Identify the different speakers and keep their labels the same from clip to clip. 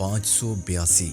Speaker 1: 582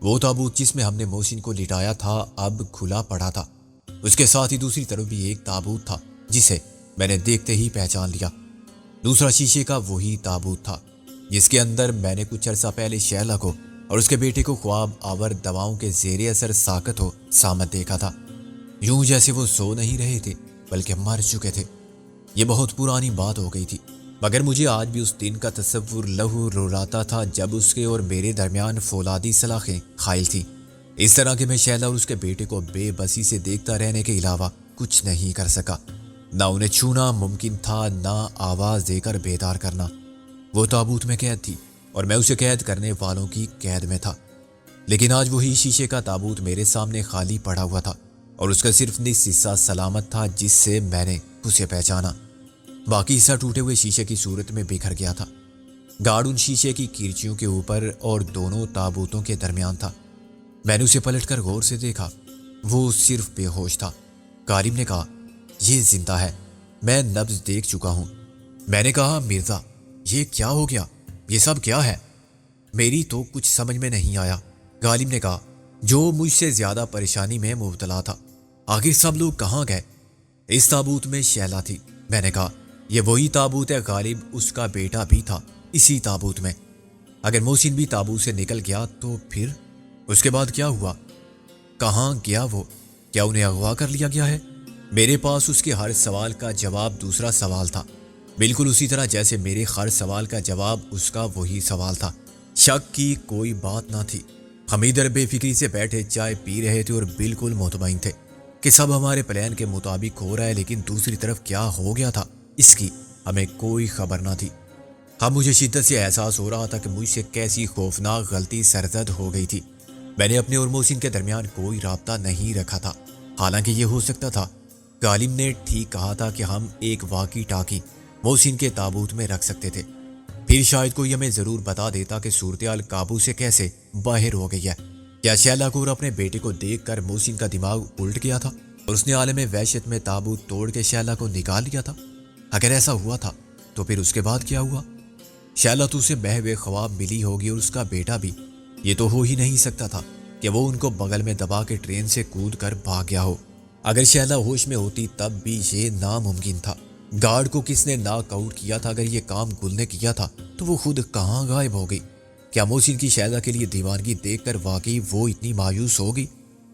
Speaker 1: وہ تابوت جس میں ہم نے محسن کو لٹایا تھا اب کھلا پڑا تھا۔ اس کے ساتھ ہی دوسری طرف بھی ایک تابوت تھا جسے میں نے دیکھتے ہی پہچان لیا۔ دوسرا شیشے کا وہی تابوت تھا جس کے اندر میں نے کچھ عرصہ پہلے شیلا کو اور اس کے بیٹے کو خواب آور دواؤں کے زیر اثر ساکت و سامت دیکھا تھا، یوں جیسے وہ سو نہیں رہے تھے بلکہ مر چکے تھے۔ یہ بہت پرانی بات ہو گئی تھی، مگر مجھے آج بھی اس دن کا تصور لہو رولاتا تھا جب اس کے اور میرے درمیان فولادی سلاخیں خائل تھی، اس طرح کہ میں شیلا اور اس کے بیٹے کو بے بسی سے دیکھتا رہنے کے علاوہ کچھ نہیں کر سکا۔ نہ انہیں چھونا ممکن تھا، نہ آواز دے کر بیدار کرنا۔ وہ تابوت میں قید تھی اور میں اسے قید کرنے والوں کی قید میں تھا، لیکن آج وہی شیشے کا تابوت میرے سامنے خالی پڑا ہوا تھا اور اس کا صرف نصف حصہ سلامت تھا جس سے میں نے اسے پہچانا، باقی حصہ ٹوٹے ہوئے شیشے کی صورت میں بکھر گیا تھا۔ گارڈ ان شیشے کی کیرچیوں کے اوپر اور دونوں تابوتوں کے درمیان تھا۔ میں نے اسے پلٹ کر غور سے دیکھا، وہ صرف بے ہوش تھا۔ غالب نے کہا، یہ زندہ ہے، میں نبض دیکھ چکا ہوں۔ میں نے کہا، مرزا یہ کیا ہو گیا، یہ سب کیا ہے؟ میری تو کچھ سمجھ میں نہیں آیا۔ غالب نے کہا، جو مجھ سے زیادہ پریشانی میں مبتلا تھا، آخر سب لوگ کہاں گئے؟ اس تابوت میں شیلا تھی۔ میں نے کہا، یہ وہی تابوت ہے غالب، اس کا بیٹا بھی تھا اسی تابوت میں۔ اگر محسن بھی تابوت سے نکل گیا تو پھر اس کے بعد کیا ہوا؟ کہاں گیا وہ؟ کیا انہیں اغوا کر لیا گیا ہے؟ میرے پاس اس کے ہر سوال کا جواب دوسرا سوال تھا، بالکل اسی طرح جیسے میرے ہر سوال کا جواب اس کا وہی سوال تھا۔ شک کی کوئی بات نہ تھی۔ ہم ادھر بے فکری سے بیٹھے چائے پی رہے تھے اور بالکل مطمئن تھے کہ سب ہمارے پلان کے مطابق ہو رہا ہے، لیکن دوسری طرف کیا ہو گیا تھا اس کی ہمیں کوئی خبر نہ تھی۔ اب مجھے شدت سے احساس ہو رہا تھا کہ مجھ سے کیسی خوفناک غلطی سرزد ہو گئی تھی۔ میں نے اپنے اور محسن کے درمیان کوئی رابطہ نہیں رکھا تھا، حالانکہ یہ ہو سکتا تھا۔ غالب نے ٹھیک کہا تھا کہ ہم ایک واقعی ٹاکی محسن کے تابوت میں رکھ سکتے تھے، پھر شاید کوئی ہمیں ضرور بتا دیتا کہ صورتحال قابو سے کیسے باہر ہو گئی ہے۔ کیا شیلا کو اور اپنے بیٹے کو دیکھ کر محسن کا دماغ الٹ گیا تھا اور اس نے عالم وحشت میں تابوت توڑ کے شیلا کو نکال لیا تھا؟ اگر ایسا ہوا تھا تو پھر اس کے بعد کیا ہوا؟ شیلا تو اسے بہوے خواب ملی ہوگی اور اس کا بیٹا بھی۔ یہ تو ہو ہی نہیں سکتا تھا کہ وہ ان کو بغل میں دبا کے ٹرین سے کود کر بھاگ گیا ہو۔ اگر شیلا ہوش میں ہوتی تب بھی یہ ناممکن تھا۔ گارڈ کو کس نے ناک آؤٹ کیا تھا؟ اگر یہ کام گل نے کیا تھا تو وہ خود کہاں غائب ہو گئی؟ کیا محسن کی شیلا کے لیے دیوانگی دیکھ کر واقعی وہ اتنی مایوس ہوگی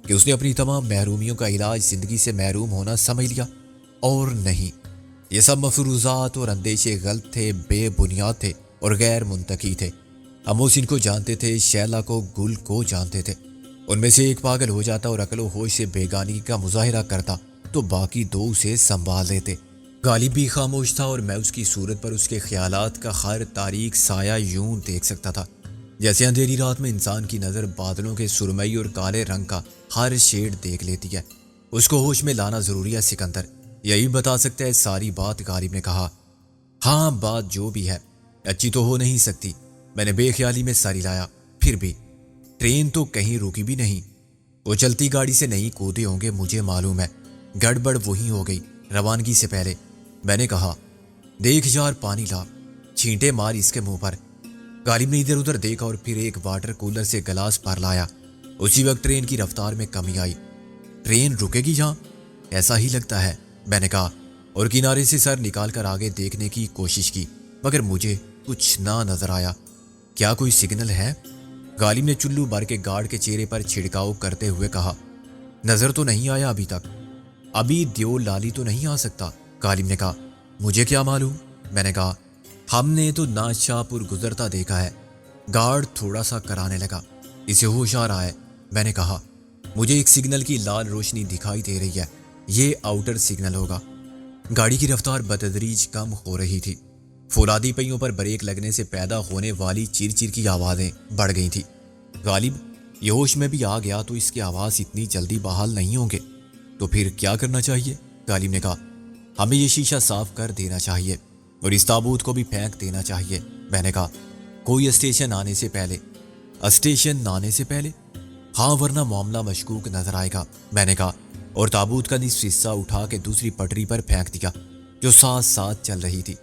Speaker 1: کہ اس نے اپنی تمام محرومیوں کا علاج زندگی سے محروم ہونا سمجھ لیا؟ اور نہیں، یہ سب مفروضات اور اندیشے غلط تھے، بے بنیاد تھے اور غیر منطقی تھے۔ ہم محسن کو جانتے تھے، شیلا کو، گل کو جانتے تھے۔ ان میں سے ایک پاگل ہو جاتا اور عقل و ہوش سے بیگانگی کا مظاہرہ کرتا تو باقی دو اسے سنبھال لیتے۔ غالب بھی خاموش تھا اور میں اس کی صورت پر اس کے خیالات کا ہر تاریک سایہ یوں دیکھ سکتا تھا جیسے اندھیری رات میں انسان کی نظر بادلوں کے سرمئی اور کالے رنگ کا ہر شیڈ دیکھ لیتی ہے۔ اس کو ہوش میں لانا ضروری ہے سکندر، یہی بتا سکتا ہے ساری بات۔ غالب نے کہا، ہاں بات جو بھی ہے اچھی تو ہو نہیں سکتی۔ میں نے بے خیالی میں سر ہلایا۔ پھر بھی ٹرین تو کہیں رکی بھی نہیں، وہ چلتی گاڑی سے نہیں کودے ہوں گے، مجھے معلوم ہے۔ گڑبڑ وہی ہو گئی روانگی سے پہلے۔ میں نے کہا، دیکھ یار پانی لا، چھینٹے مار اس کے منہ پر۔ غالب نے ادھر ادھر دیکھا اور پھر ایک واٹر کولر سے گلاس بھر لایا۔ اسی وقت ٹرین کی رفتار میں کمی آئی۔ ٹرین رکے گی یہاں؟ ایسا ہی لگتا ہے، میں نے کہا اور کنارے سے سر نکال کر آگے دیکھنے کی کوشش کی، مگر مجھے کچھ نہ نظر آیا۔ کیا کوئی سگنل ہے؟ غالب نے چلو بھر کے گارڈ کے چہرے پر چھڑکاؤ کرتے ہوئے کہا، نظر تو نہیں آیا ابھی تک۔ ابھی دیو لالی تو نہیں آ سکتا؟ غالب نے کہا، مجھے کیا معلوم؟ میں نے کہا، ہم نے تو ناشا پور گزرتا دیکھا ہے۔ گارڈ تھوڑا سا کرانے لگا، اسے ہوش آ رہا ہے۔ میں نے کہا، مجھے ایک سگنل کی لال روشنی دکھائی دے رہی ہے، یہ آؤٹر سگنل ہوگا۔ گاڑی کی رفتار بتدریج کم ہو رہی تھی۔ فولادی پہیوں پر بریک لگنے سے پیدا ہونے والی چیر چیر کی آوازیں بڑھ گئی تھی۔ غالب یہ ہوش میں بھی آ گیا تو اس کی آواز اتنی جلدی بحال نہیں ہوں گے۔ تو پھر کیا کرنا چاہیے؟ غالب نے کہا، ہمیں یہ شیشہ صاف کر دینا چاہیے اور اس تابوت کو بھی پھینک دینا چاہیے۔ میں نے کہا، کوئی اسٹیشن آنے سے پہلے؟ اسٹیشن آنے سے پہلے؟ ہاں، ورنہ معاملہ مشکوک نظر آئے گا۔ میں نے کہا اور تابوت کا نصف حصہ اٹھا کے دوسری پٹری پر پھینک دیا جو ساتھ ساتھ چل رہی تھی۔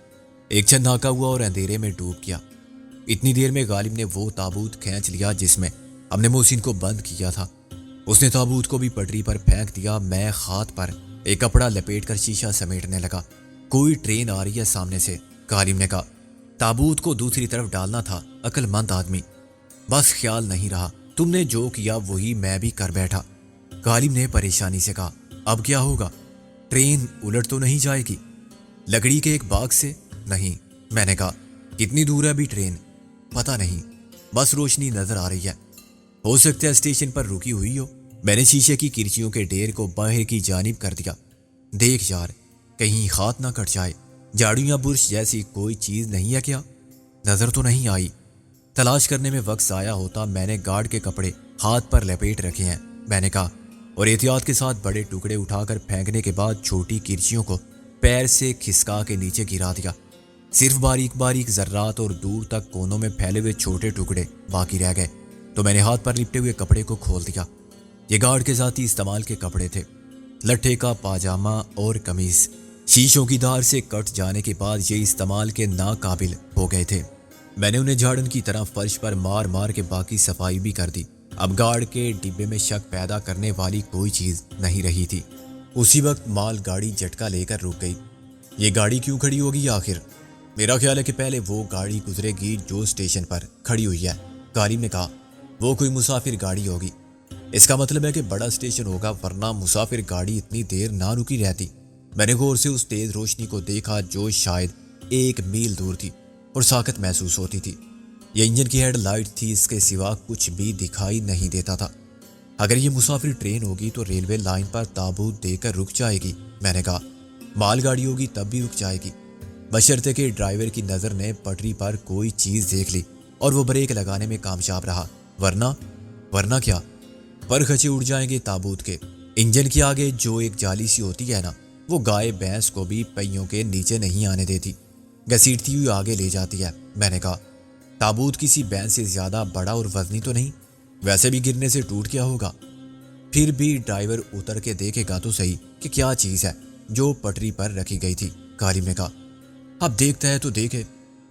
Speaker 1: ایک چھناکا ہوا اور اندھیرے میں ڈوب گیا۔ اتنی دیر میں غالب نے وہ تابوت کھینچ لیا جس میں ہم نے محسن کو بند کیا تھا۔ اس نے تابوت کو بھی پٹری پر پھینک دیا۔ میں خات پر ایک کپڑا لپیٹ کر شیشہ سمیٹنے لگا۔ کوئی ٹرین آ رہی ہے سامنے سے، غالب نے کہا۔ تابوت کو دوسری طرف ڈالنا تھا عقل مند آدمی، بس خیال نہیں رہا۔ تم نے جو کیا وہی میں بھی کر بیٹھا، غالب نے پریشانی سے کہا۔ اب کیا ہوگا؟ ٹرین الٹ تو نہیں جائے گی؟ لکڑی کے ایک باغ سے؟ نہیں، میں نے کہا۔ کتنی دور ہے ابھی ٹرین؟ پتہ نہیں، بس روشنی نظر آ رہی ہے، ہو سکتا ہے اسٹیشن پر رکی ہوئی ہو۔ میں نے شیشے کی کرچیوں کے ڈھیر کو باہر کی جانب کر دیا۔ دیکھ یار، کہیں ہاتھ نہ کٹ جائے، جھاڑو یا برش جیسی کوئی چیز نہیں ہے کیا؟ نظر تو نہیں آئی۔ تلاش کرنے میں وقت ضائع ہوتا۔ میں نے گارڈ کے کپڑے ہاتھ پر لپیٹ رکھے ہیں، میں نے کہا، اور احتیاط کے ساتھ بڑے ٹکڑے اٹھا کر پھینکنے کے بعد چھوٹی کرچیوں کو پیر سے کھسکا کے نیچے گرا دیا۔ صرف باریک باریک ذرات اور دور تک کونوں میں پھیلے ہوئے چھوٹے ٹکڑے باقی رہ گئے تو میں نے ہاتھ پر لپٹے ہوئے کپڑے کو کھول دیا۔ یہ گارڈ کے ذاتی استعمال کے کپڑے تھے، لٹھے کا پاجامہ اور قمیض۔ شیشوں کی دھار سے کٹ جانے کے بعد یہ استعمال کے ناقابل ہو گئے تھے۔ میں نے انہیں جھاڑن کی طرح فرش پر مار مار کے باقی صفائی بھی کر دی۔ اب گارڈ کے ڈبے میں شک پیدا کرنے والی کوئی چیز نہیں رہی تھی۔ اسی وقت مال گاڑی جھٹکا لے کر رک گئی۔ یہ گاڑی کیوں کھڑی ہوگی آخر؟ میرا خیال ہے کہ پہلے وہ گاڑی گزرے گی جو اسٹیشن پر کھڑی ہوئی ہے، غالب نے کہا۔ وہ کوئی مسافر گاڑی ہوگی، اس کا مطلب ہے کہ بڑا اسٹیشن ہوگا، ورنہ مسافر گاڑی اتنی دیر نہ رکی رہتی۔ میں نے غور سے اس تیز روشنی کو دیکھا جو شاید 1 میل دور تھی اور ساکت محسوس ہوتی تھی۔ یہ انجن کی ہیڈ لائٹ تھی، اس کے سوا کچھ بھی دکھائی نہیں دیتا تھا۔ اگر یہ مسافر ٹرین ہوگی تو ریلوے لائن پر تابوت دے کر رک جائے گی، میں نے کہا۔ مال گاڑی ہوگی تب بھی رک جائے گی، بشرطے کہ ڈرائیور کی نظر نے پٹری پر کوئی چیز دیکھ لی اور وہ بریک لگانے میں کامیاب رہا، ورنہ کیا؟ پر خچے اڑ جائیں گے تابوت کے۔ انجن کے آگے جو ایک جالی سی ہوتی ہے نا، وہ گائے بھینس کو بھی پہیوں کے نیچے نہیں آنے دیتی، گھسیٹتی ہوئی آگے لے جاتی ہے، میں نے کہا۔ تابوت کسی بھینس سے زیادہ بڑا اور وزنی تو نہیں؟ ویسے بھی گرنے سے ٹوٹ گیا ہوگا۔ پھر بھی ڈرائیور اتر کے دیکھے گا تو صحیح کہ کیا چیز ہے جو پٹری پر رکھی گئی تھی، غالب نے کہا۔ اب دیکھتا ہے تو دیکھے،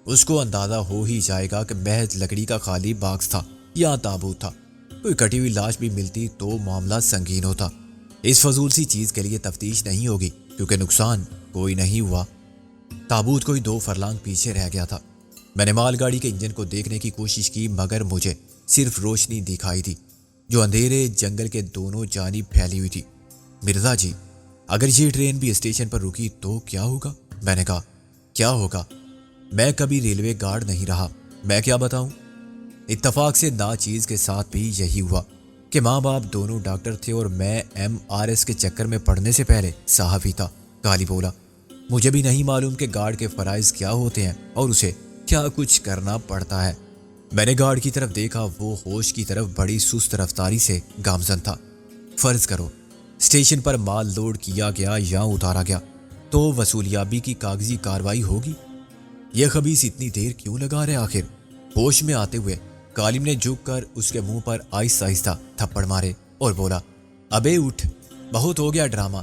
Speaker 1: اس کو اندازہ ہو ہی جائے گا کہ محض لکڑی کا خالی باکس تھا یا تابوت تھا۔ کوئی کٹی ہوئی لاش بھی ملتی تو معاملہ سنگین ہوتا۔ اس فضول سی چیز کے لیے تفتیش نہیں ہوگی کیونکہ نقصان کوئی نہیں ہوا۔ تابوت کوئی 2 فرلانگ پیچھے رہ گیا تھا۔ میں نے مال گاڑی کے انجن کو دیکھنے کی کوشش کی مگر مجھے صرف روشنی دکھائی دی جو اندھیرے جنگل کے دونوں جانب پھیلی ہوئی تھی۔ مرزا جی، اگر یہ ٹرین بھی اسٹیشن پر رکی تو کیا ہوگا؟ میں نے کہا۔ کیا ہوگا؟ میں کبھی ریلوے گارڈ نہیں رہا، میں کیا بتاؤں۔ اتفاق سے ناچیز کے ساتھ بھی یہی ہوا کہ ماں باپ دونوں ڈاکٹر تھے اور میں MRS کے چکر میں پڑنے سے پہلے صحافی تھا، غالب بولا۔ مجھے بھی نہیں معلوم کہ گارڈ کے فرائض کیا ہوتے ہیں اور اسے کیا کچھ کرنا پڑتا ہے۔ میں نے گارڈ کی طرف دیکھا، وہ ہوش کی طرف بڑی سست رفتاری سے گامزن تھا۔ فرض کرو اسٹیشن پر مال لوڈ کیا گیا یا اتارا گیا تو وصولیابی کی کاغذی کارروائی ہوگی۔ یہ خبیث اتنی دیر کیوں لگا رہے آخر؟ ہوش میں آتے ہوئے غالب نے جھک کر اس کے منہ پر آہستہ آہستہ تھپڑ مارے اور بولا، ابے اٹھ، بہت ہو گیا ڈرامہ۔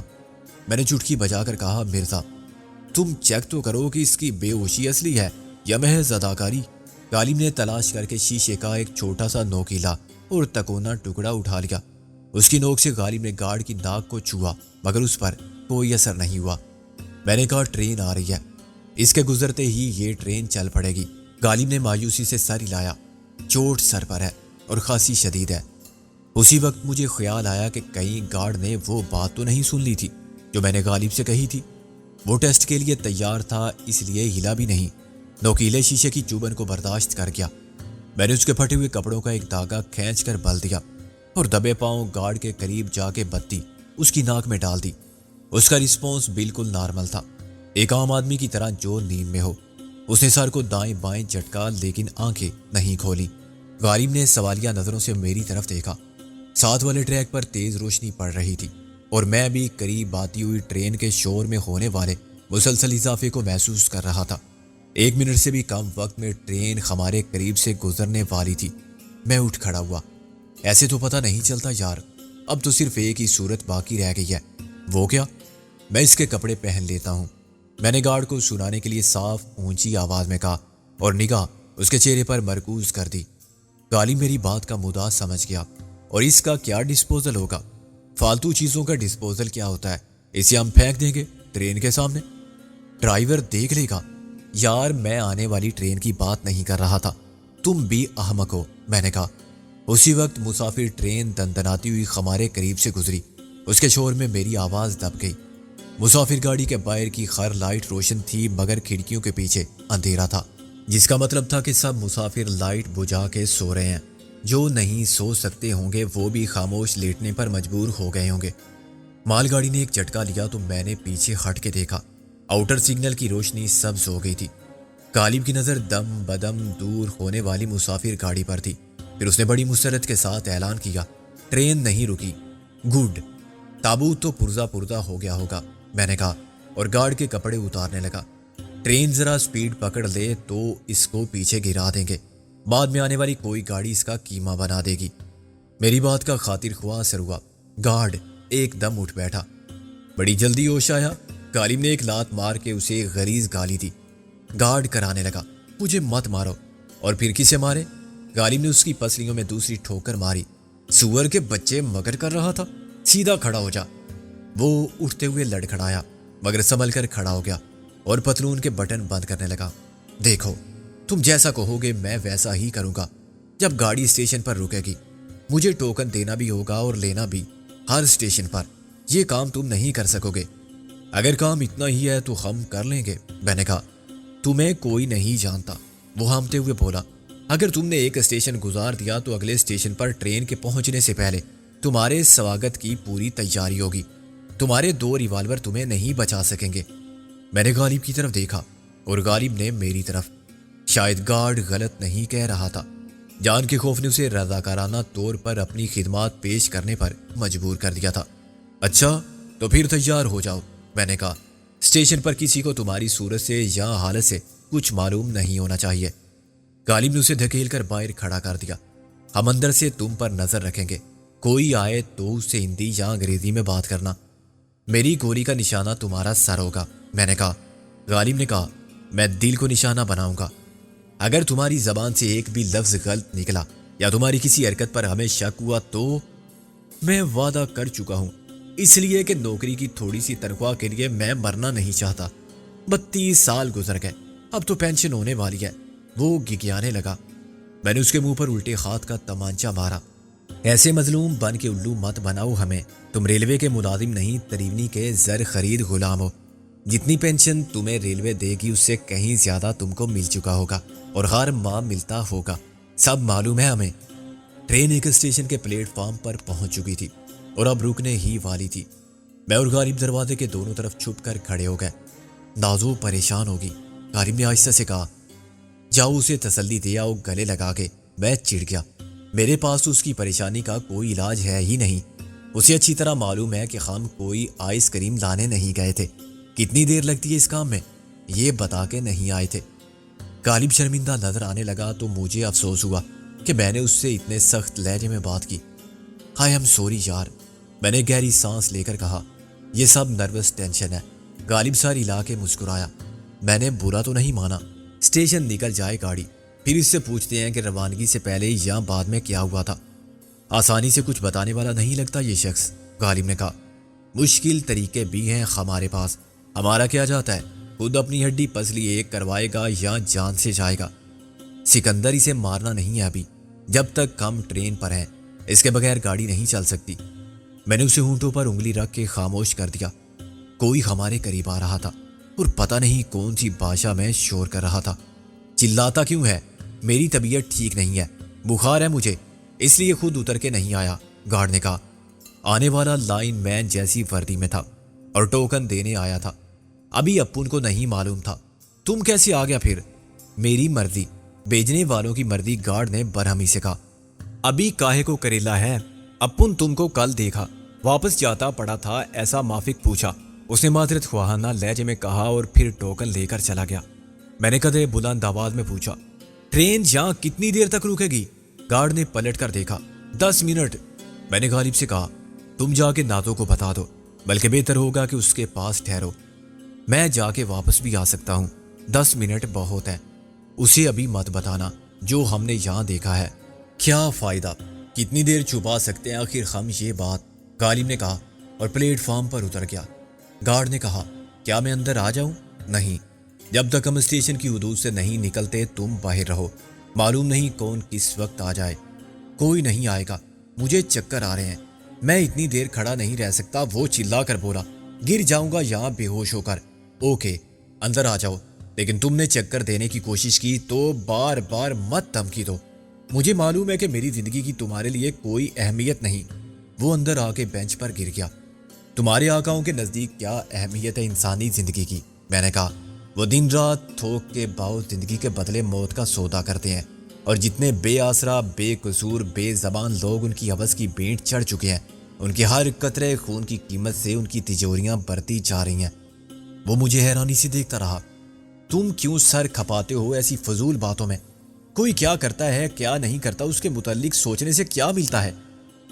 Speaker 1: میں نے چٹکی بجا کر کہا، مرزا تم چیک تو کرو کہ اس کی بے ہوشی اصلی ہے یا محض اداکاری۔ غالب نے تلاش کر کے شیشے کا ایک چھوٹا سا نوکیلا اور تکونا ٹکڑا اٹھا لیا۔ اس کی نوک سے غالب نے گارڈ کی ناک کو چھوا مگر اس پر کوئی اثر نہیں ہوا۔ میں نے کہا، ٹرین آ رہی ہے، اس کے گزرتے ہی یہ ٹرین چل پڑے گی۔ غالب نے مایوسی سے سر ہلایا۔ چوٹ سر پر ہے اور خاصی شدید ہے۔ اسی وقت مجھے خیال آیا کہ کہیں گارڈ نے وہ بات تو نہیں سن لی تھی جو میں نے غالب سے کہی تھی۔ وہ ٹیسٹ کے لیے تیار تھا اس لیے ہلا بھی نہیں، نوکیلے شیشے کی چوبن کو برداشت کر گیا۔ میں نے اس کے پھٹے ہوئے کپڑوں کا ایک دھاگا کھینچ کر بل دیا اور دبے پاؤں گارڈ کے قریب جا کے بتی اس کی ناک میں ڈال دی۔ اس کا رسپانس بالکل نارمل تھا، ایک عام آدمی کی طرح جو نیند میں ہو۔ اس نے سر کو دائیں بائیں جھٹکا لیکن آنکھیں نہیں کھولی۔ غالب نے سوالیہ نظروں سے میری طرف دیکھا۔ ساتھ والے ٹریک پر تیز روشنی پڑ رہی تھی اور میں بھی قریب آتی ہوئی ٹرین کے شور میں ہونے والے مسلسل اضافے کو محسوس کر رہا تھا۔ 1 منٹ سے بھی کم وقت میں ٹرین ہمارے قریب سے گزرنے والی تھی۔ میں اٹھ کھڑا ہوا۔ ایسے تو پتہ نہیں چلتا یار، اب تو صرف ایک ہی صورت باقی رہ گئی ہے۔ وہ کیا؟ میں اس کے کپڑے پہن لیتا ہوں، میں نے گارڈ کو سنانے کے لیے صاف اونچی آواز میں کہا اور نگاہ اس کے چہرے پر مرکوز کر دی۔ غالب میری بات کا مدعا سمجھ گیا، اور اس کا کیا ڈسپوزل ہوگا؟ فالتو چیزوں کا ڈسپوزل کیا ہوتا ہے؟ اسے ہم پھینک دیں گے ٹرین کے سامنے، ڈرائیور دیکھ لے گا۔ یار میں آنے والی ٹرین کی بات نہیں کر رہا تھا، تم بھی احمق ہو، میں نے کہا۔ اسی وقت مسافر ٹرین دندناتی ہوئی ہمارے قریب سے گزری۔ اس کے شور میں میری آواز دب گئی۔ مسافر گاڑی کے باہر کی خیر لائٹ روشن تھی، مگر کھڑکیوں کے پیچھے اندھیرا تھا، جس کا مطلب تھا کہ سب مسافر لائٹ بجھا کے سو رہے ہیں۔ جو نہیں سو سکتے ہوں گے وہ بھی خاموش لیٹنے پر مجبور ہو گئے ہوں گے۔ مال گاڑی نے ایک جھٹکا لیا تو میں نے پیچھے ہٹ کے دیکھا۔ آؤٹر سگنل کی روشنی سبز ہو گئی تھی۔ غالب کی نظر دم بدم دور ہونے والی مسافر گاڑی پر تھی۔ پھر اس نے بڑی مسرت کے ساتھ اعلان کیا، ٹرین نہیں رکی۔ گڈ، تابوت تو پرزا ہو گیا ہوگا، میں نے کہا، اور گارڈ کے کپڑے اتارنے لگا۔ ٹرین ذرا سپیڈ پکڑ لے تو اس کو پیچھے گرا دیں گے، بعد میں آنے والی کوئی گاڑی اس کا کیما بنا دے گی۔ میری بات کا خاطر خواہ اثر ہوا۔ گارڈ ایک دم اٹھ بیٹھا۔ بڑی جلدی ہوش آیا۔ غالب نے ایک لات مار کے اسے غلیظ گالی دی۔ گارڈ کرانے لگا، مجھے مت مارو۔ اور پھر کسے مارے؟ غالب نے اس کی پسلیوں میں دوسری ٹھوکر ماری۔ سور کے بچے، مگر کر رہا تھا، سیدھا کھڑا ہو جا۔ وہ اٹھتے ہوئے لڑکھڑایا، مگر سنبھل کر کھڑا ہو گیا اور پتلون کے بٹن بند کرنے لگا۔ دیکھو، تم جیسا کہو گے میں ویسا ہی کروں گا۔ جب گاڑی اسٹیشن پر رکے گی مجھے ٹوکن دینا بھی ہوگا اور لینا بھی، ہر اسٹیشن پر۔ یہ کام تم نہیں کر سکو گے۔ اگر کام اتنا ہی ہے تو ہم کر لیں گے، میں نے کہا۔ تمہیں کوئی نہیں جانتا، وہ ہامتے ہوئے بولا۔ اگر تم نے ایک اسٹیشن گزار دیا تو اگلے اسٹیشن پر ٹرین کے پہنچنے سے پہلے تمہارے سواگت کی پوری تیاری ہوگی۔ تمہارے 2 ریوالور تمہیں نہیں بچا سکیں گے۔ میں نے غالب کی طرف دیکھا اور غالب نے میری طرف۔ شاید گارڈ غلط نہیں کہہ رہا تھا۔ جان کے خوف نے اسے رضاکارانہ طور پر اپنی خدمات پیش کرنے پر مجبور کر دیا تھا۔ اچھا تو پھر تیار ہو جاؤ، میں نے کہا۔ اسٹیشن پر کسی کو تمہاری صورت سے یا حالت سے کچھ معلوم نہیں ہونا چاہیے۔ غالب نے اسے دھکیل کر باہر کھڑا کر دیا۔ ہم اندر سے تم پر نظر رکھیں گے، کوئی آئے تو اس سے ہندی یا انگریزی میں بات کرنا۔ میری گولی کا نشانہ تمہارا سر ہوگا، میں نے کہا۔ غالب نے کہا، میں دل کو نشانہ بناؤں گا۔ اگر تمہاری زبان سے ایک بھی لفظ غلط نکلا یا تمہاری کسی حرکت پر ہمیں شک ہوا تو میں وعدہ کر چکا ہوں، اس لیے کہ نوکری کی تھوڑی سی تنخواہ کے لیے میں مرنا نہیں چاہتا۔ 32 سال گزر گئے، اب تو پینشن ہونے والی ہے۔ وہ گگیانے لگا۔ میں نے اس کے منہ پر الٹے ہاتھ کا تمانچہ مارا۔ ایسے مظلوم بن کے الو مت بناؤ ہمیں۔ تم ریلوے کے ملازم نہیں، تریونی کے زر خرید غلام ہو۔ جتنی پینشن تمہیں ریلوے دے گی اس سے کہیں زیادہ تم کو مل چکا ہوگا، اور ہر ماہ ملتا ہوگا، سب معلوم ہے ہمیں۔ ٹرین ایک اسٹیشن کے پلیٹ فارم پر پہنچ چکی تھی اور اب رکنے ہی والی تھی۔ میں اور غالب دروازے کے دونوں طرف چھپ کر کھڑے ہو گئے۔ نازو پریشان ہوگی، غالب نے آہستہ سے کہا۔ جاؤ اسے تسلی دے آؤ گلے لگا کے۔ میں چڑ گیا، میرے پاس تو اس کی پریشانی کا کوئی علاج ہے ہی نہیں۔ اسے اچھی طرح معلوم ہے کہ ہم کوئی آئس کریم لانے نہیں گئے تھے۔ کتنی دیر لگتی ہے اس کام میں، یہ بتا کے نہیں آئے تھے۔ غالب شرمندہ نظر آنے لگا تو مجھے افسوس ہوا کہ میں نے اس سے اتنے سخت لہجے میں بات کی۔ آئی ایم سوری یار، میں نے گہری سانس لے کر کہا۔ یہ سب نروس ٹینشن ہے۔ غالب سر ہلا کے مسکرایا۔ میں نے برا تو نہیں مانا۔ اسٹیشن نکل جائے گاڑی، پھر اس سے پوچھتے ہیں کہ روانگی سے پہلے یا بعد میں کیا ہوا تھا۔ آسانی سے کچھ بتانے والا نہیں لگتا یہ شخص، غالب نے کہا۔ مشکل طریقے بھی ہیں ہمارے پاس، ہمارا کیا جاتا ہے، خود اپنی ہڈی پسلی ایک کروائے گا یا جان سے جائے گا۔ سکندر اسے مارنا نہیں ہے ابھی، جب تک ہم ٹرین پر ہیں، اس کے بغیر گاڑی نہیں چل سکتی۔ میں نے اسے ہونٹوں پر انگلی رکھ کے خاموش کر دیا۔ کوئی ہمارے قریب آ رہا تھا اور پتہ نہیں کون سی بھاشا میں شور کر رہا تھا۔ چلاتا کیوں ہے؟ میری طبیعت ٹھیک نہیں ہے، بخار ہے مجھے، اس لیے خود اتر کے نہیں آیا، گارڈ نے کہا۔ آنے والا لائن مین جیسی وردی میں تھا اور ٹوکن دینے آیا تھا۔ ابھی اپن کو نہیں معلوم تھا۔ تم کیسے آ گیا پھر؟ میری مرضی، بیچنے والوں کی مرضی، گارڈ نے برہمی سے کہا۔ ابھی کاہے کو کریلا ہے؟ اپن تم کو کل دیکھا، واپس جاتا پڑا تھا، ایسا مافک پوچھا، اس نے معذرت خواہانہ لہجے میں کہا اور پھر ٹوکن لے کر چلا گیا۔ میں نے قدرے بلند آواز میں پوچھا، ٹرین یہاں کتنی دیر تک رکے گی؟ گارڈ نے پلٹ کر دیکھا۔ 10 منٹ، میں نے غالب سے کہا۔ تم جا کے نازو کو بتا دو، بلکہ بہتر ہوگا کہ اس کے پاس ٹھہرو، میں جا کے واپس بھی آ سکتا ہوں۔ 10 منٹ بہت ہے، اسے ابھی مت بتانا جو ہم نے یہاں دیکھا ہے۔ کیا فائدہ، کتنی دیر چھپا سکتے ہیں آخر ہم یہ بات، غالب نے کہا اور پلیٹ فارم پر اتر گیا۔ گارڈ نے کہا کیا میں اندر آ جاؤں؟ نہیں، جب تک ہم اسٹیشن کی حدود سے نہیں نکلتے تم باہر رہو، معلوم نہیں کون کس وقت آ جائے۔ کوئی نہیں آئے گا، مجھے چکر آ رہے ہیں، میں اتنی دیر کھڑا نہیں رہ سکتا، وہ چلا کر بولا، گر جاؤں گا یہاں بے ہوش ہو کر۔ اوکے اندر آ جاؤ، لیکن تم نے چکر دینے کی کوشش کی تو بار بار مت دھمکی دو، مجھے معلوم ہے کہ میری زندگی کی تمہارے لیے کوئی اہمیت نہیں۔ وہ اندر آ کے بینچ پر گر گیا۔ تمہارے آقاؤں کے نزدیک کیا اہمیت ہے انسانی زندگی کی؟ میں نے کہا، وہ دن رات تھوک کے باؤ زندگی کے بدلے موت کا سودا کرتے ہیں، اور جتنے بے آسرا، بے قصور، بے زبان لوگ ان کی حوث کی بینٹ چڑھ چکے ہیں، ان کے ہر قطرے خون کی قیمت سے ان کی تجوریاں بڑھتی جا رہی ہیں۔ وہ مجھے حیرانی سے دیکھتا رہا۔ تم کیوں سر کھپاتے ہو ایسی فضول باتوں میں؟ کوئی کیا کرتا ہے کیا نہیں کرتا اس کے متعلق سوچنے سے کیا ملتا ہے؟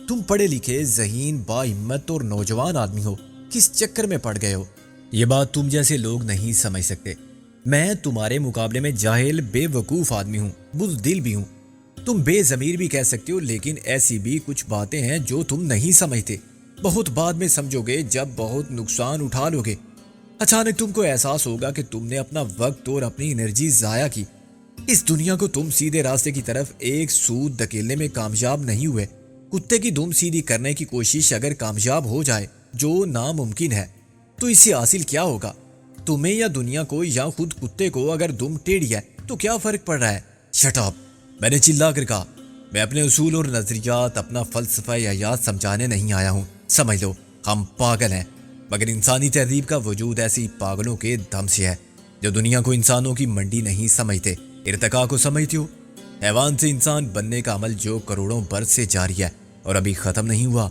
Speaker 1: تم پڑھے لکھے، ذہین، با ہمت اور نوجوان آدمی ہو، کس چکر میں پڑ گئے ہو؟ یہ بات تم جیسے لوگ نہیں سمجھ سکتے۔ میں تمہارے مقابلے میں جاہل، بے وقوف آدمی ہوں، بزدل بھی ہوں، تم بے ضمیر بھی کہہ سکتے ہو، لیکن ایسی بھی کچھ باتیں ہیں جو تم نہیں سمجھتے، بہت بعد میں سمجھو گے جب بہت نقصان اٹھا لو گے۔ اچانک تم کو احساس ہوگا کہ تم نے اپنا وقت اور اپنی انرجی ضائع کی۔ اس دنیا کو تم سیدھے راستے کی طرف ایک سود دھکیلنے میں کامیاب نہیں ہوئے۔ کتے کی دم سیدھی کرنے کی کوشش اگر کامیاب ہو جائے، جو ناممکن ہے، تو اس سے حاصل کیا ہوگا؟ تمہیں یا دنیا کو یا خود کتے کو اگر دم ٹیڑھی ہے تو کیا فرق پڑ رہا ہے؟ شٹ اپ، میں نے چلا کر کہا۔ میں اپنے اصول اور نظریات، اپنا فلسفہ حیات سمجھانے نہیں آیا ہوں۔ سمجھ لو ہم پاگل ہیں، مگر انسانی تہذیب کا وجود ایسی پاگلوں کے دم سے ہے جو دنیا کو انسانوں کی منڈی نہیں سمجھتے، ارتقاء کو سمجھتے ہو؟ حیوان سے انسان بننے کا عمل جو کروڑوں برس سے جاری ہے اور ابھی ختم نہیں ہوا،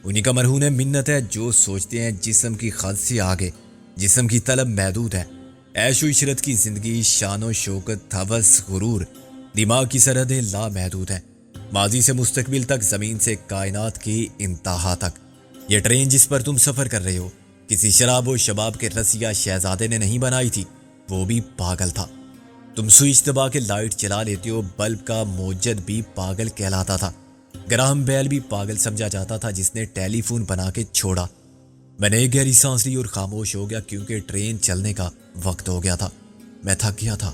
Speaker 1: انہی کا مرہون منت ہے جو سوچتے ہیں جسم کی خد سے آگے، جسم کی طلب محدود ہے، عیش و عشرت کی زندگی، شان و شوکت، ہوس، غرور، دماغ کی سرحدیں لامحدود ہیں، ماضی سے مستقبل تک، زمین سے کائنات کی انتہا تک۔ یہ ٹرین جس پر تم سفر کر رہے ہو کسی شراب و شباب کے رسیا شہزادے نے نہیں بنائی تھی، وہ بھی پاگل تھا۔ تم سوئچ دبا کے لائٹ چلا لیتے ہو، بلب کا موجد بھی پاگل کہلاتا تھا، گراہم بیل بھی پاگل سمجھا جاتا تھا جس نے ٹیلی فون بنا کے چھوڑا۔ میں نے ایک گہری سانس لی اور خاموش ہو گیا کیونکہ ٹرین چلنے کا وقت ہو گیا تھا۔ میں تھک گیا تھا،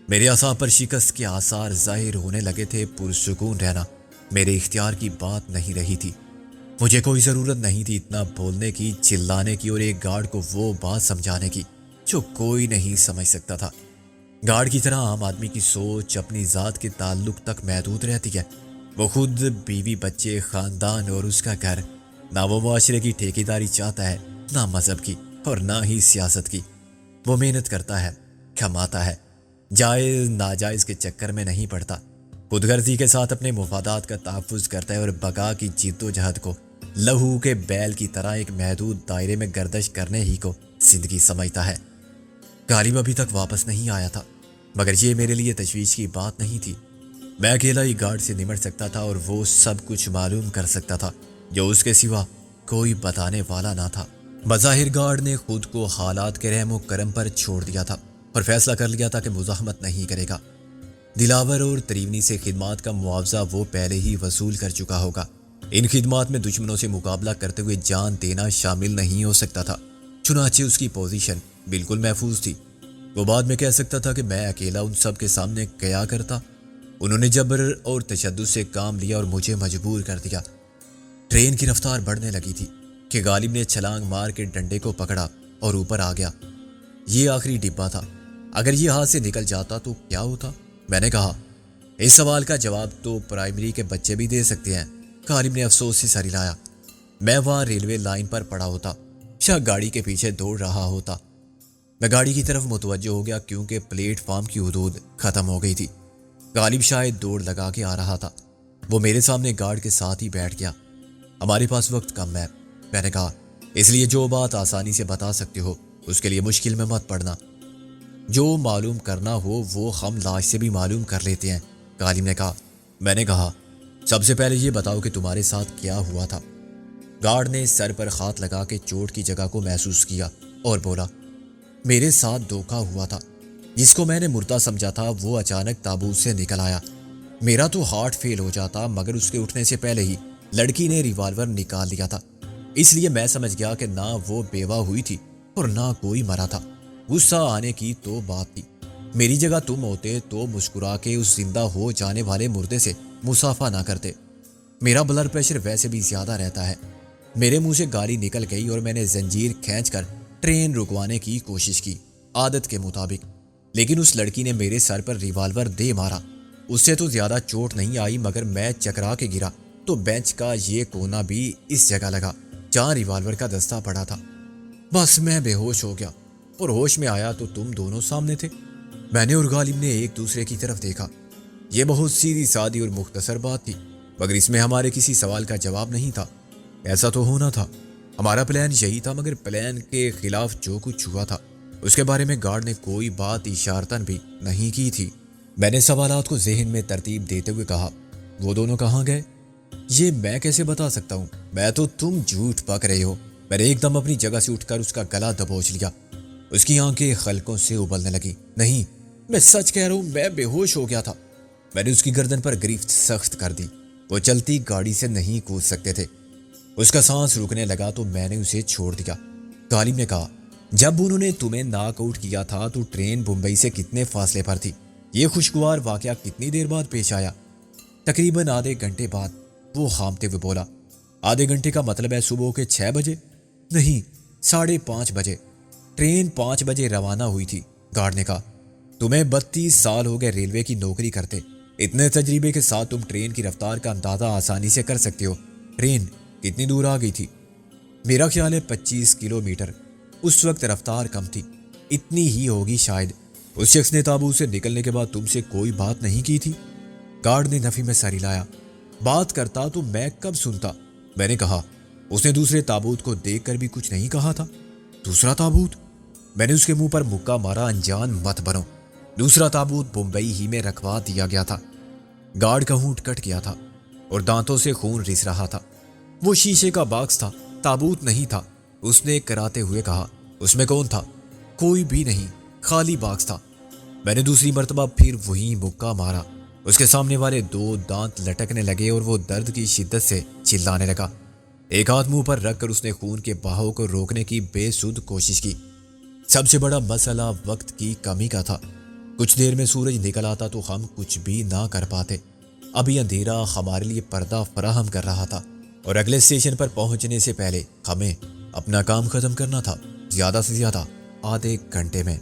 Speaker 1: میرے اعصاب پر شکست کے آثار ظاہر ہونے لگے تھے۔ پرسکون رہنا میرے اختیار کی بات نہیں رہی تھی۔ مجھے کوئی ضرورت نہیں تھی اتنا بولنے کی، چلانے کی اور ایک گارڈ کو وہ بات سمجھانے کی جو کوئی نہیں سمجھ سکتا تھا۔ گارڈ کی طرح عام آدمی کی سوچ اپنی ذات کے تعلق تک محدود رہتی ہے۔ وہ خود، بیوی، بچے، خاندان اور اس کا گھر، نہ وہ معاشرے کی ٹھیکیداری چاہتا ہے، نہ مذہب کی اور نہ ہی سیاست کی۔ وہ محنت کرتا ہے، کماتا ہے، جائز ناجائز کے چکر میں نہیں پڑتا، خود غرضی کے ساتھ اپنے مفادات کا تحفظ کرتا ہے اور بقا کی جد و جہد کو لہو کے بیل کی طرح ایک محدود دائرے میں گردش کرنے ہی کو زندگی سمجھتا ہے۔ غالب ابھی تک واپس نہیں آیا تھا، مگر یہ میرے لیے تشویش کی بات نہیں تھی۔ میں اکیلا ہی گارڈ سے نمٹ سکتا تھا اور وہ سب کچھ معلوم کر سکتا تھا جو اس کے سوا کوئی بتانے والا نہ تھا۔ بظاہر گارڈ نے خود کو حالات کے رحم و کرم پر چھوڑ دیا تھا اور فیصلہ کر لیا تھا کہ مزاحمت نہیں کرے گا۔ دلاور اور تریونی سے خدمات کا معاوضہ وہ پہلے ہی وصول کر چکا ہوگا۔ ان خدمات میں دشمنوں سے مقابلہ کرتے ہوئے جان دینا شامل نہیں ہو سکتا تھا، چنانچہ اس کی پوزیشن بالکل محفوظ تھی۔ وہ بعد میں کہہ سکتا تھا کہ میں اکیلا ان سب کے سامنے کیا کرتا، انہوں نے جبر اور تشدد سے کام لیا اور مجھے مجبور کر دیا۔ ٹرین کی رفتار بڑھنے لگی تھی کہ غالب نے چھلانگ مار کے ڈنڈے کو پکڑا اور اوپر آ گیا۔ یہ آخری ڈبہ تھا، اگر یہ ہاتھ سے نکل جاتا تو کیا ہوتا؟ میں نے کہا، اس سوال کا جواب تو پرائمری کے بچے بھی دے سکتے ہیں۔ غالب نے افسوس سے سر ہلایا۔ میں وہاں ریلوے لائن پر پڑا ہوتا یا گاڑی کے پیچھے دوڑ رہا ہوتا۔ میں گاڑی کی طرف متوجہ ہو گیا کیونکہ پلیٹ فارم کی حدود ختم ہو گئی تھی۔ غالب شاید دوڑ لگا کے آ رہا تھا۔ وہ میرے سامنے گارڈ کے ساتھ ہی بیٹھ گیا۔ ہمارے پاس وقت کم ہے، میں نے کہا، اس لیے جو بات آسانی سے بتا سکتے ہو اس کے لیے مشکل میں مت پڑنا۔ جو معلوم کرنا ہو وہ ہم لاش سے بھی معلوم کر لیتے ہیں، غالب نے کہا۔ میں نے کہا، سب سے پہلے یہ بتاؤ کہ تمہارے ساتھ کیا ہوا تھا۔ گارڈ نے سر پر ہاتھ لگا کے چوٹ کی جگہ کو محسوس کیا اور بولا، میرے ساتھ دھوکہ ہوا تھا۔ جس کو میں نے مردہ سمجھا تھا وہ اچانک تابوت سے نکل آیا۔ میرا تو ہارٹ فیل ہو جاتا، مگر اس کے اٹھنے سے پہلے ہی لڑکی نے ریوالور نکال لیا تھا۔ اس لیے میں سمجھ گیا کہ نہ وہ بیوہ ہوئی تھی اور نہ کوئی مرا تھا۔ غصہ آنے کی تو بات تھی، میری جگہ تم ہوتے تو مسکرا کے اس زندہ ہو جانے والے مردے سے مصافحہ نہ کرتے۔ میرا بلڈ پریشر ویسے بھی زیادہ رہتا ہے۔ میرے منہ سے گالی نکل گئی اور میں نے زنجیر کھینچ کر ٹرین رکوانے کی کوشش کی عادت کے مطابق، لیکن اس لڑکی نے میرے سر پر ریوالور دے مارا۔ اس سے تو زیادہ چوٹ نہیں آئی، مگر میں چکرا کے گرا تو بینچ کا یہ کونا بھی اس جگہ لگا جہاں ریوالور کا دستہ پڑا تھا۔ بس میں بے ہوش ہو گیا اور ہوش میں آیا تو تم دونوں سامنے تھے۔ میں نے اور غالب نے ایک دوسرے کی طرف دیکھا۔ یہ بہت سیدھی سادی اور مختصر بات تھی، مگر اس میں ہمارے کسی سوال کا جواب نہیں تھا۔ ایسا تو ہونا تھا، ہمارا پلان یہی تھا، مگر پلان کے خلاف جو کچھ ہوا تھا اس کے بارے میں گارڈ نے کوئی بات اشارتاً بھی نہیں کی تھی۔ میں نے سوالات کو ذہن میں ترتیب دیتے ہوئے کہا، وہ دونوں کہاں گئے؟ یہ میں کیسے بتا سکتا ہوں، میں تو تم جھوٹ پک رہے ہو۔ میں نے ایک دم اپنی جگہ سے اٹھ کر اس کا گلا دبوچ لیا۔ اس کی آنکھیں خلقوں سے ابلنے لگی۔ نہیں، میں سچ کہہ رہا ہوں، میں بے ہوش ہو گیا تھا۔ میں نے اس کی گردن پر گرفت سخت کر دی۔ وہ چلتی گاڑی سے نہیں کود سکتے تھے۔ اس کا سانس رکنے لگا تو میں نے اسے چھوڑ دیا۔ غالب نے کہا، جب انہوں نے تمہیں ناک آؤٹ کیا تھا تو ٹرین بمبئی سے کتنے فاصلے پر تھی؟ یہ خوشگوار واقعہ کتنی دیر بعد پیش آیا؟ تقریباً آدھے گھنٹے بعد، وہ ہامتے ہوئے بولا۔ آدھے گھنٹے کا مطلب ہے صبح کے 6 بجے؟ نہیں، 5:30 بجے۔ ٹرین 5 بجے روانہ ہوئی تھی، گارڈ نے کہا۔ تمہیں 32 سال ہو گئے ریلوے کی نوکری کرتے، اتنے تجربے کے ساتھ تم ٹرین کی رفتار کا اندازہ آسانی سے کر سکتے ہو۔ ٹرین کتنی دور آ گئی تھی؟ میرا خیال ہے 25 کلومیٹر۔ اس وقت رفتار کم تھی، اتنی ہی ہوگی شاید۔ اس شخص نے تابوت سے نکلنے کے بعد تم سے کوئی بات نہیں کی تھی؟ گارڈ نے نفی میں سر ہلایا۔ بات کرتا تو میں کب سنتا؟ میں نے کہا، اس نے دوسرے تابوت کو دیکھ کر بھی کچھ نہیں کہا تھا؟ دوسرا تابوت؟ میں نے اس کے منہ پر مکہ مارا، انجان مت بنو۔ دوسرا تابوت بمبئی ہی میں رکھوا دیا گیا تھا۔ گارڈ کا ہونٹ کٹ گیا تھا اور دانتوں سے خون رس رہا تھا۔ وہ شیشے کا باکس تھا، تابوت نہیں تھا، اس نے کراتے ہوئے کہا۔ اس میں کون تھا؟ کوئی بھی نہیں، خالی باکس تھا۔ میں نے دوسری مرتبہ پھر وہی مکہ مارا۔ اس کے سامنے والے 2 دانت لٹکنے لگے اور وہ درد کی شدت سے چلانے لگا۔ ایک ہاتھ منہ پر رکھ کر اس نے خون کے بہاؤ کو روکنے کی بے سود کوشش کی۔ سب سے بڑا مسئلہ وقت کی کمی کا تھا۔ کچھ دیر میں سورج نکل آتا تو ہم کچھ بھی نہ کر پاتے۔ ابھی اندھیرا ہمارے لیے پردہ فراہم کر رہا تھا اور اگلے اسٹیشن پر پہنچنے سے پہلے ہمیں اپنا کام ختم کرنا تھا، زیادہ سے زیادہ آدھے گھنٹے میں۔